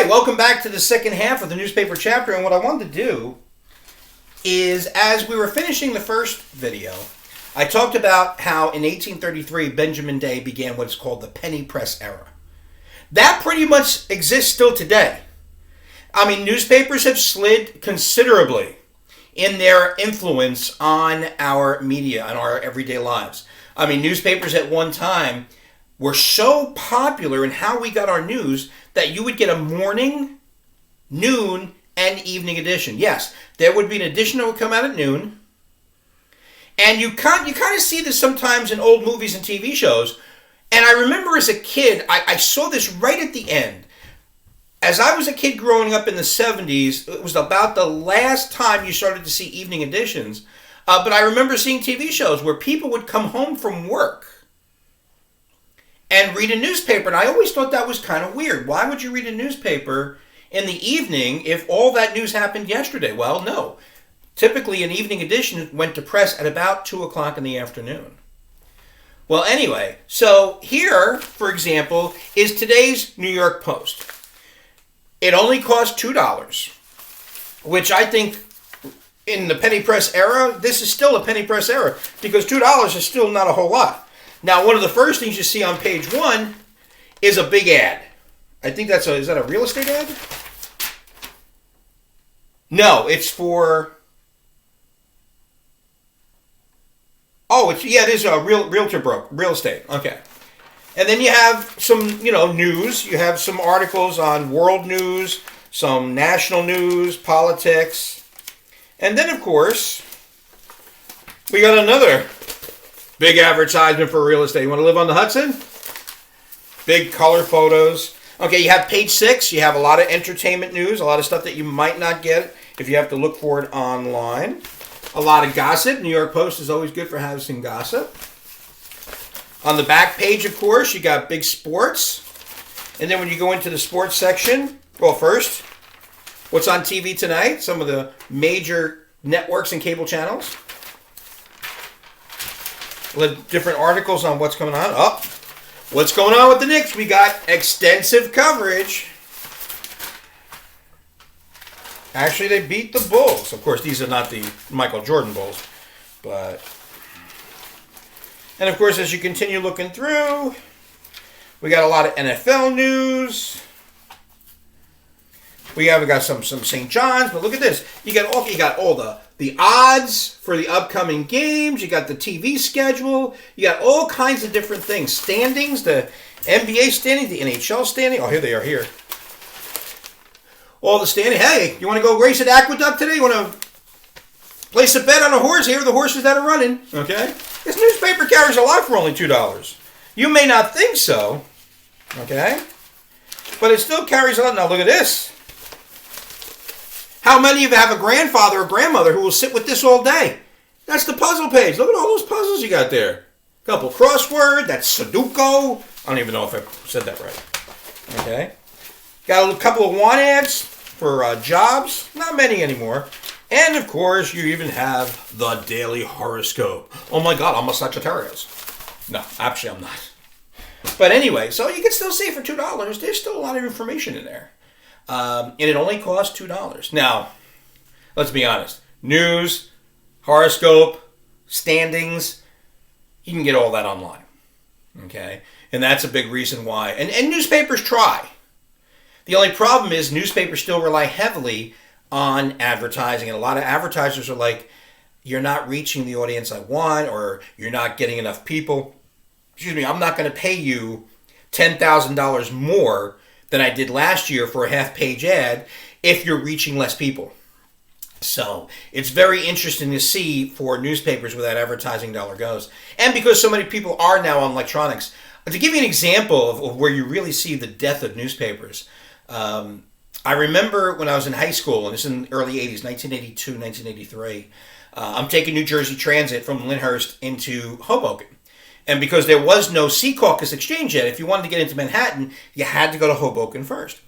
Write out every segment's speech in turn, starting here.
welcome back to the second half of the newspaper chapter. And what I wanted to do is, as we were finishing the first video, I talked about how in 1833 Benjamin Day began what is called the penny press era. That pretty much exists still today. I mean, newspapers have slid considerably in their influence on our media and our everyday lives. I mean, newspapers at one time were so popular in how we got our news that you would get a morning, noon, and evening edition. Yes, there would be an edition that would come out at noon. And you kind of see this sometimes in old movies and TV shows. And I remember as a kid, I saw this right at the end. As I was a kid growing up in the 70s, it was about the last time you started to see evening editions. But I remember seeing TV shows where people would come home from work and read a newspaper. And I always thought that was kind of weird. Why would you read a newspaper in the evening if all that news happened yesterday? Well, no. Typically, an evening edition went to press at about 2 o'clock in the afternoon. Well, anyway, so here, for example, is today's New York Post. It only costs $2, which I think in the penny press era, this is still a penny press era because $2 is still not a whole lot. Now, one of the first things you see on page 1 is a big ad. I think is that a real estate ad? No, it's for... it is a real estate. Okay. And then you have some, news. You have some articles on world news, some national news, politics. And then, of course, we got another big advertisement for real estate. You want to live on the Hudson? Big color photos. Okay, you have page 6. You have a lot of entertainment news, a lot of stuff that you might not get if you have to look for it online. A lot of gossip. New York Post is always good for having some gossip. On the back page, of course, you got big sports. And then when you go into the sports section, well, first, what's on TV tonight? Some of the major networks and cable channels. Different articles on what's going on. What's going on with the Knicks? We got extensive coverage. Actually, they beat the Bulls. Of course, these are not the Michael Jordan Bulls. And of course, as you continue looking through, we got a lot of NFL news. We got some St. John's, but look at this. You got all the odds for the upcoming games. You got the TV schedule. You got all kinds of different things. Standings, the NBA standings, the NHL standing. Oh, here they are here. All the standing. Hey, you want to go race at Aqueduct today? You want to place a bet on a horse? Here are the horses that are running. Okay? This newspaper carries a lot for only $2. You may not think so. Okay? But it still carries a lot. Now look at this. How many of you have a grandfather or grandmother who will sit with this all day? That's the puzzle page. Look at all those puzzles you got there. Couple crossword. That's Sudoku. I don't even know if I said that right. Okay. Got a couple of want ads for jobs. Not many anymore. And, of course, you even have the daily horoscope. Oh, my God, I'm a Sagittarius. No, actually, I'm not. But anyway, so you can still see for $2, there's still a lot of information in there. And it only costs $2. Now, let's be honest. News, horoscope, standings, you can get all that online. Okay? And that's a big reason why. And newspapers try. The only problem is newspapers still rely heavily on advertising. And a lot of advertisers are like, you're not reaching the audience I want, or you're not getting enough people. I'm not going to pay you $10,000 more than I did last year for a half-page ad if you're reaching less people. So it's very interesting to see for newspapers where that advertising dollar goes. And because so many people are now on electronics. To give you an example of where you really see the death of newspapers, I remember when I was in high school, and this is in the early 80s, 1982, 1983, I'm taking New Jersey Transit from Lyndhurst into Hoboken. And because there was no Secaucus exchange yet, if you wanted to get into Manhattan, you had to go to Hoboken first.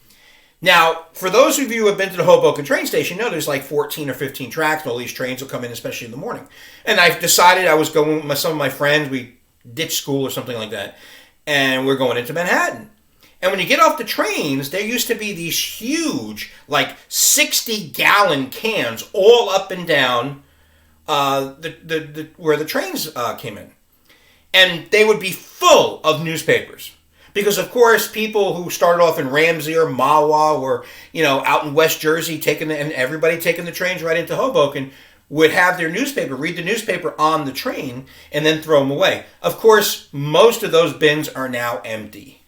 Now, for those of you who have been to the Hoboken train station, you know there's like 14 or 15 tracks, and all these trains will come in, especially in the morning. And I decided I was going with some of my friends. We ditched school or something like that, and we're going into Manhattan. And when you get off the trains, there used to be these huge, like 60-gallon cans all up and down where the trains came in. And they would be full of newspapers. Because, of course, people who started off in Ramsey or Mahwah or, out in West Jersey, and everybody taking the trains right into Hoboken, would have their newspaper, read the newspaper on the train, and then throw them away. Of course, most of those bins are now empty.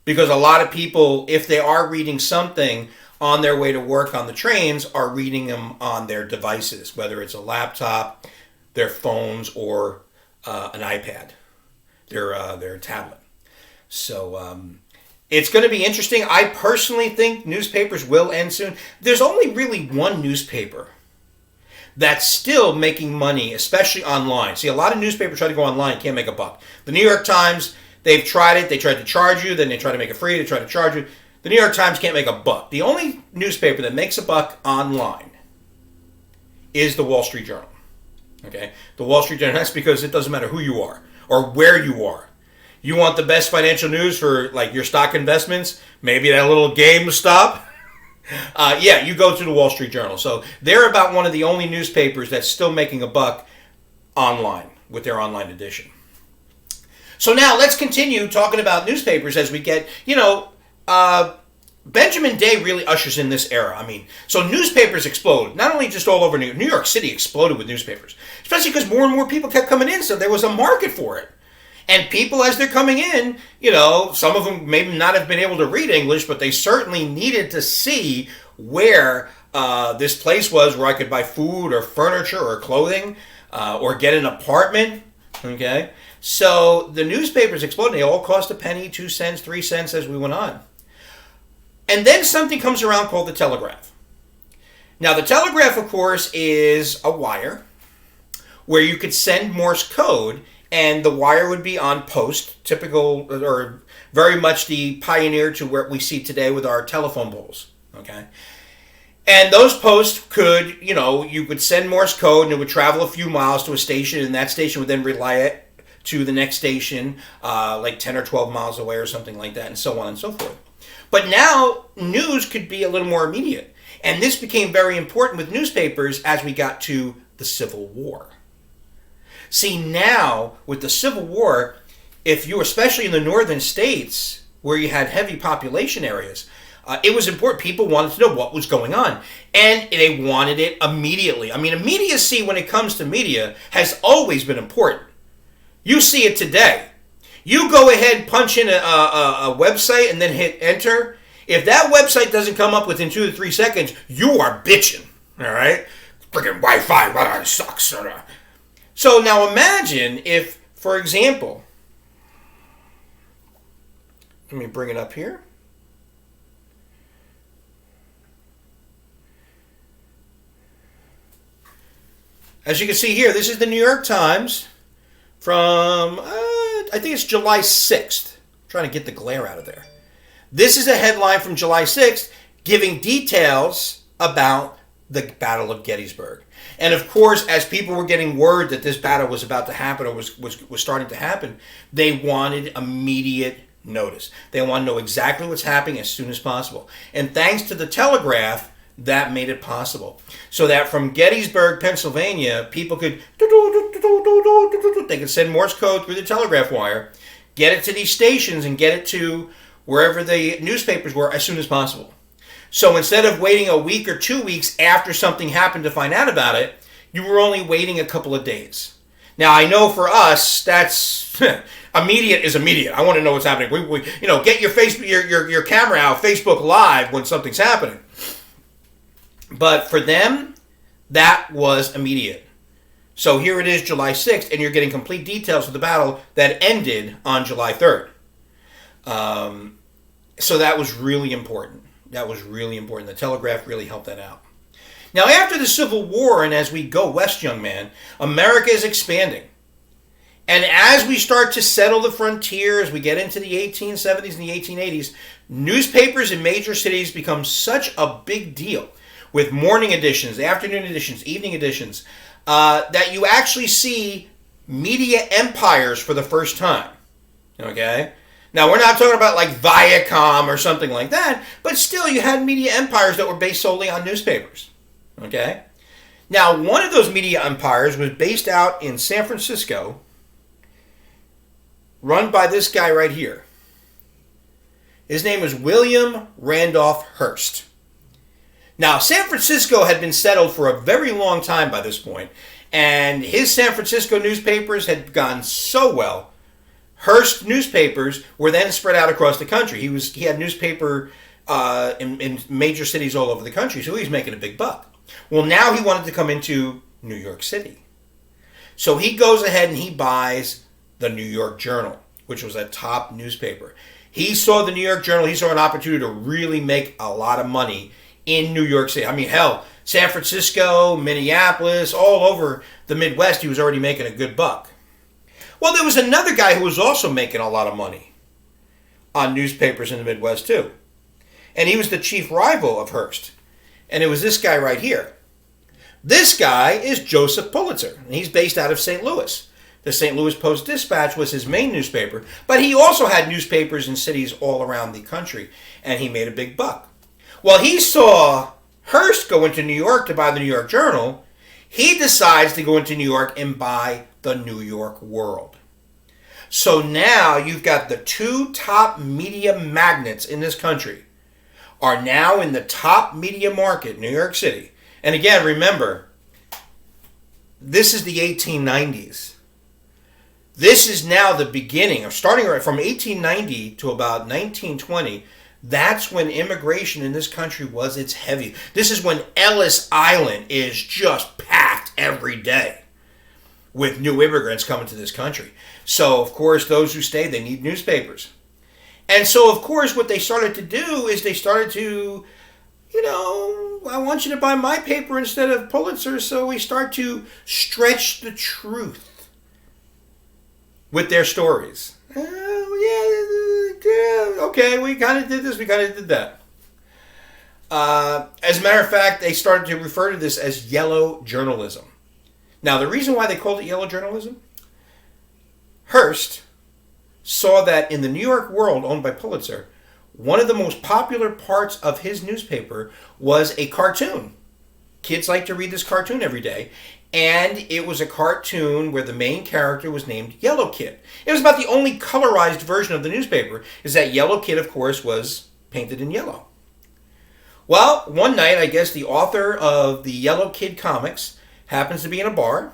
Because a lot of people, if they are reading something on their way to work on the trains, are reading them on their devices, whether it's a laptop, their phones, or an iPad, their tablet. So it's going to be interesting. I personally think newspapers will end soon. There's only really one newspaper that's still making money, especially online. See, a lot of newspapers try to go online, can't make a buck. The New York Times, they've tried it. They tried to charge you, then they try to make it free. They try to charge you. The New York Times can't make a buck. The only newspaper that makes a buck online is the Wall Street Journal. Okay? The Wall Street Journal, that's because it doesn't matter who you are or where you are. You want the best financial news for like your stock investments? Maybe that little GameStop? You go to the Wall Street Journal. So they're about one of the only newspapers that's still making a buck online with their online edition. So now let's continue talking about newspapers as we get, Benjamin Day really ushers in this era. I mean, so newspapers exploded. Not only just all over New York City exploded with newspapers. Especially because more and more people kept coming in, so there was a market for it. And people, as they're coming in, some of them may not have been able to read English, but they certainly needed to see where this place was where I could buy food or furniture or clothing or get an apartment. Okay? So the newspapers exploded. They all cost a penny, 2 cents, 3 cents as we went on. And then something comes around called the telegraph. Now, the telegraph, of course, is a wire where you could send Morse code, and the wire would be on post, typical or very much the pioneer to what we see today with our telephone poles. Okay? And those posts could, you could send Morse code and it would travel a few miles to a station, and that station would then relay it to the next station, like 10 or 12 miles away or something like that, and so on and so forth. But now news could be a little more immediate. And this became very important with newspapers as we got to the Civil War. See, now with the Civil War, if you, especially in the northern states where you had heavy population areas, it was important. People wanted to know what was going on. And they wanted it immediately. I mean, immediacy when it comes to media has always been important. You see it today. You go ahead, punch in a website, and then hit enter. If that website doesn't come up within 2 to 3 seconds, you are bitching. All right? Freaking Wi-Fi, sucks. So now imagine if, for example, let me bring it up here. As you can see here, this is the New York Times from, I think it's July 6th. I'm trying to get the glare out of there. This is a headline from July 6th giving details about the Battle of Gettysburg. And of course, as people were getting word that this battle was about to happen or was starting to happen, they wanted immediate notice. They wanted to know exactly what's happening as soon as possible. And thanks to the telegraph, that made it possible. So that from Gettysburg, Pennsylvania, people could, they could send Morse code through the telegraph wire, get it to these stations, and get it to wherever the newspapers were as soon as possible. So instead of waiting a week or 2 weeks after something happened to find out about it, you were only waiting a couple of days. Now, I know for us, that's immediate is immediate. I want to know what's happening. We get your Facebook, your camera out, Facebook Live when something's happening. But for them, that was immediate. So here it is, July 6th, and you're getting complete details of the battle that ended on July 3rd. So that was really important. That was really important. The telegraph really helped that out. Now, after the Civil War, and as we go west, young man, America is expanding. And as we start to settle the frontier, as we get into the 1870s and the 1880s, newspapers in major cities become such a big deal, with morning editions, afternoon editions, evening editions, that you actually see media empires for the first time. Okay? Now, we're not talking about like Viacom or something like that, but still you had media empires that were based solely on newspapers. Okay? Now, one of those media empires was based out in San Francisco, run by this guy right here. His name was William Randolph Hearst. Now, San Francisco had been settled for a very long time by this point, and his San Francisco newspapers had gone so well. Hearst newspapers were then spread out across the country. He had newspaper in major cities all over the country, so he was making a big buck. Well, now he wanted to come into New York City. So he goes ahead and he buys the New York Journal, which was a top newspaper. He saw the New York Journal, he saw an opportunity to really make a lot of money in New York City. I mean, hell, San Francisco, Minneapolis, all over the Midwest, he was already making a good buck. Well, there was another guy who was also making a lot of money on newspapers in the Midwest too. And he was the chief rival of Hearst. And it was this guy right here. This guy is Joseph Pulitzer, and he's based out of St. Louis. The St. Louis Post-Dispatch was his main newspaper, but he also had newspapers in cities all around the country, and he made a big buck. Well, he saw Hearst go into New York to buy the New York Journal. He decides to go into New York and buy the New York World. So now you've got the two top media magnates in this country are now in the top media market, New York City. And again, remember, this is the 1890s. This is now the beginning of starting right from 1890 to about 1920. That's when immigration in this country was its heavy. This is when Ellis Island is just packed every day with new immigrants coming to this country. So, of course, those who stay, they need newspapers. And so, of course, what they started to do is they started to, I want you to buy my paper instead of Pulitzer, so we start to stretch the truth with their stories. Okay, we kind of did this, we kind of did that. As a matter of fact, they started to refer to this as yellow journalism. Now, the reason why they called it yellow journalism, Hearst saw that in the New York World, owned by Pulitzer, one of the most popular parts of his newspaper was a cartoon. Kids like to read this cartoon every day. And it was a cartoon where the main character was named Yellow Kid. It was about the only colorized version of the newspaper, is that Yellow Kid, of course, was painted in yellow. Well, one night, I guess the author of the Yellow Kid comics happens to be in a bar.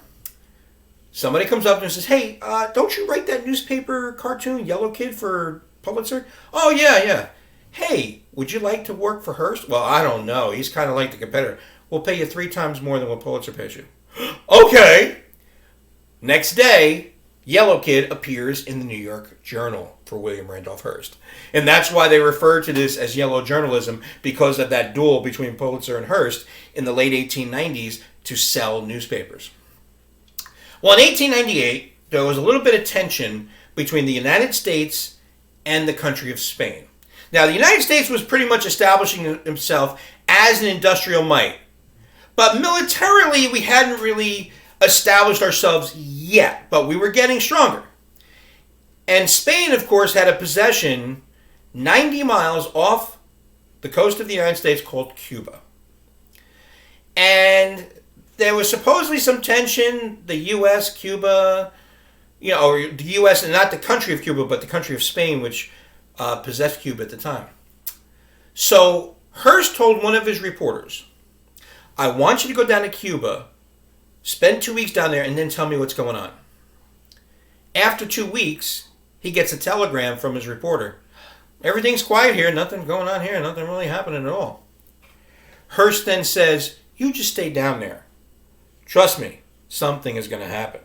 Somebody comes up and says, hey, don't you write that newspaper cartoon, Yellow Kid, for Pulitzer? Oh, yeah. Hey, would you like to work for Hearst? Well, I don't know. He's kind of like the competitor. We'll pay you 3 times more than what Pulitzer pays you. Okay. Next day, Yellow Kid appears in the New York Journal for William Randolph Hearst. And that's why they refer to this as yellow journalism, because of that duel between Pulitzer and Hearst in the late 1890s to sell newspapers. Well, in 1898, there was a little bit of tension between the United States and the country of Spain. Now, the United States was pretty much establishing himself as an industrial might. But militarily, we hadn't really established ourselves yet, but we were getting stronger. And Spain, of course, had a possession 90 miles off the coast of the United States called Cuba. And there was supposedly some tension, the U.S., Cuba, or the U.S., and not the country of Cuba, but the country of Spain, which possessed Cuba at the time. So Hearst told one of his reporters, I want you to go down to Cuba, spend 2 weeks down there, and then tell me what's going on. After 2 weeks, he gets a telegram from his reporter. Everything's quiet here, nothing going on here, nothing really happening at all. Hearst then says, you just stay down there. Trust me, something is going to happen.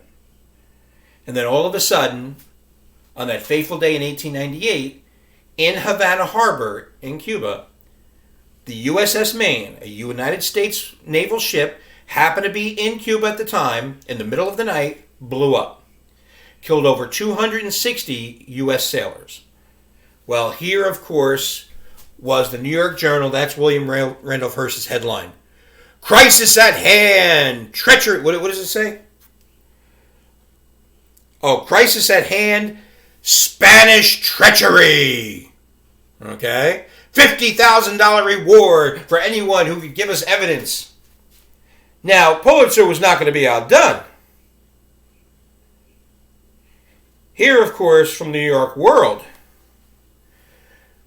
And then all of a sudden, on that fateful day in 1898, in Havana Harbor in Cuba, the USS Maine, a United States naval ship, happened to be in Cuba at the time, in the middle of the night, blew up. Killed over 260 U.S. sailors. Well, here, of course, was the New York Journal. That's William Randolph Hearst's headline. Crisis at hand! Treachery! What does it say? Oh, crisis at hand. Spanish treachery. Okay? $50,000 reward for anyone who could give us evidence. Now, Pulitzer was not going to be outdone. Here, of course, from New York World.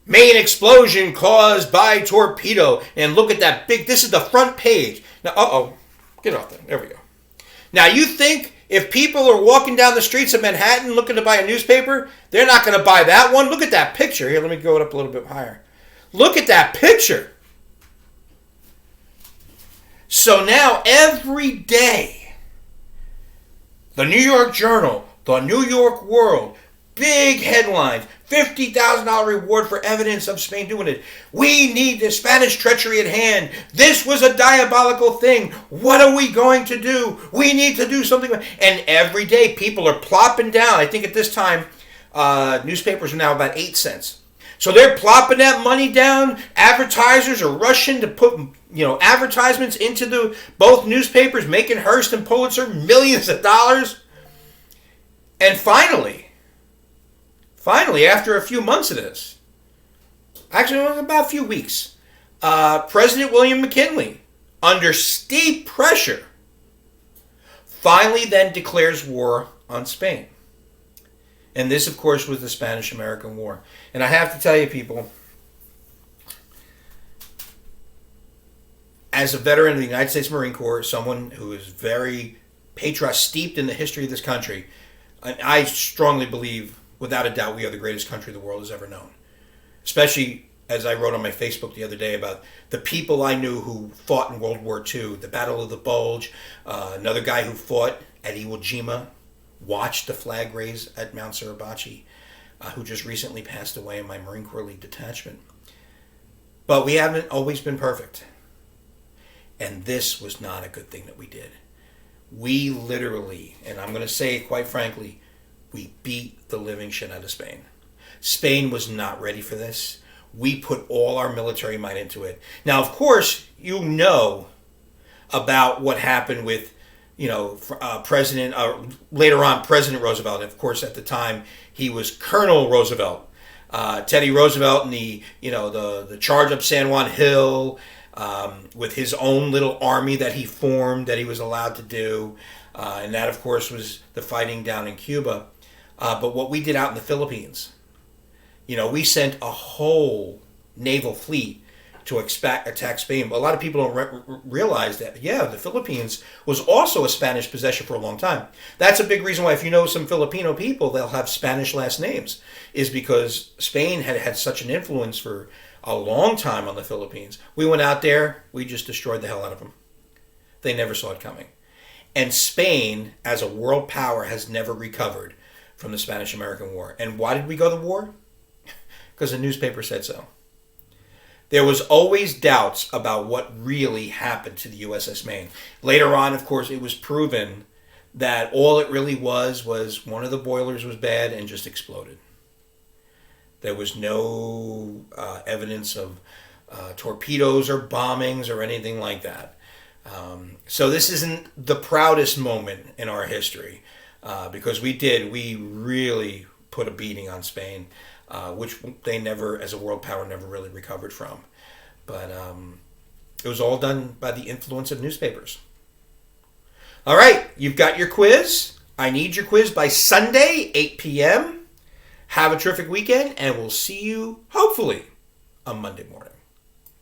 Main explosion caused by torpedo. And look at that big, this is the front page. Now, get off there. There we go. Now, you think if people are walking down the streets of Manhattan looking to buy a newspaper, they're not going to buy that one? Look at that picture. Here, let me go it up a little bit higher. Look at that picture. So now, every day, the New York Journal, the New York World, big headlines, $50,000 reward for evidence of Spain doing it. We need the Spanish treachery at hand. This was a diabolical thing. What are we going to do? We need to do something. And every day people are plopping down. I think at this time, newspapers are now about 8 cents. So they're plopping that money down. Advertisers are rushing to put, advertisements into both newspapers, making Hearst and Pulitzer millions of dollars. And finally, after a few months of this, actually it was about a few weeks, President William McKinley, under steep pressure, finally then declares war on Spain. And this, of course, was the Spanish-American War. And I have to tell you, people, as a veteran of the United States Marine Corps, someone who is very steeped in the history of this country, I strongly believe, without a doubt, we are the greatest country the world has ever known. Especially, as I wrote on my Facebook the other day, about the people I knew who fought in World War II, the Battle of the Bulge, another guy who fought at Iwo Jima, watched the flag raise at Mount Suribachi, who just recently passed away in my Marine Corps League detachment. But we haven't always been perfect. And this was not a good thing that we did. We literally, and I'm going to say it quite frankly, we beat the living shit out of Spain. Spain was not ready for this. We put all our military might into it. Now, of course, you know about what happened with, President Roosevelt. Of course, at the time, he was Colonel Roosevelt. Teddy Roosevelt and the charge up San Juan Hill, with his own little army that he formed that he was allowed to do. And that, of course, was the fighting down in Cuba. But what we did out in the Philippines, we sent a whole naval fleet to attack Spain. But a lot of people don't realize that, the Philippines was also a Spanish possession for a long time. That's a big reason why, if you know some Filipino people, they'll have Spanish last names, is because Spain had such an influence for a long time on the Philippines. We went out there, we just destroyed the hell out of them. They never saw it coming. And Spain, as a world power, has never recovered from the Spanish-American War. And why did we go to war? Because the newspaper said so. There was always doubts about what really happened to the USS Maine. Later on, of course, it was proven that all it really was one of the boilers was bad and just exploded. There was no evidence of torpedoes or bombings or anything like that. So this isn't the proudest moment in our history, because we really put a beating on Spain, which they never, as a world power, never really recovered from. But it was all done by the influence of newspapers. All right, you've got your quiz. I need your quiz by Sunday, 8 p.m. Have a terrific weekend, and we'll see you, hopefully, on Monday morning.